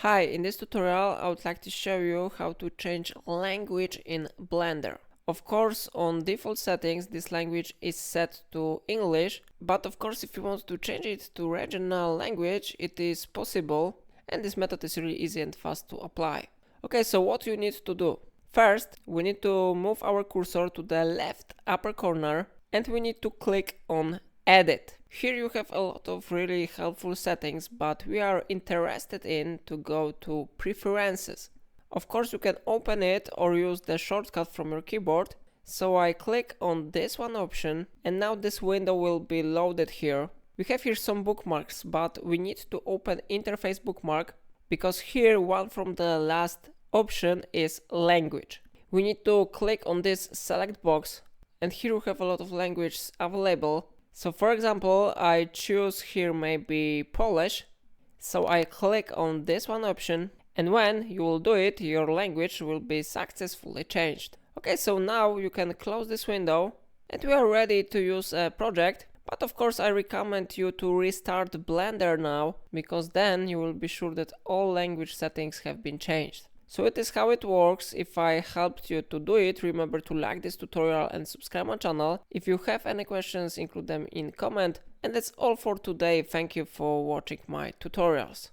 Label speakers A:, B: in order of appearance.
A: Hi, in this tutorial I would like to show you how to change language in Blender. Of course, on default settings this language is set to English, but of course if you want to change it to regional language it is possible, and this method is really easy and fast to apply. Okay, so what you need to do? First, we need to move our cursor to the left upper corner and we need to click on Edit. Here you have a lot of really helpful settings, but we are interested in to go to Preferences. Of course you can open it or use the shortcut from your keyboard. So I click on this one option and now this window will be loaded here. We have here some bookmarks, but we need to open interface bookmark because here one from the last option is language. We need to click on this select box and here we have a lot of languages available. So for example, I choose here maybe Polish. So I click on this one option and when you will do it, your language will be successfully changed. Okay, so now you can close this window and we are ready to use a project. But of course I recommend you to restart Blender now, because then you will be sure that all language settings have been changed. So it is how it works. If I helped you to do it, remember to like this tutorial and subscribe my channel. If you have any questions, include them in comment. And that's all for today. Thank you for watching my tutorials.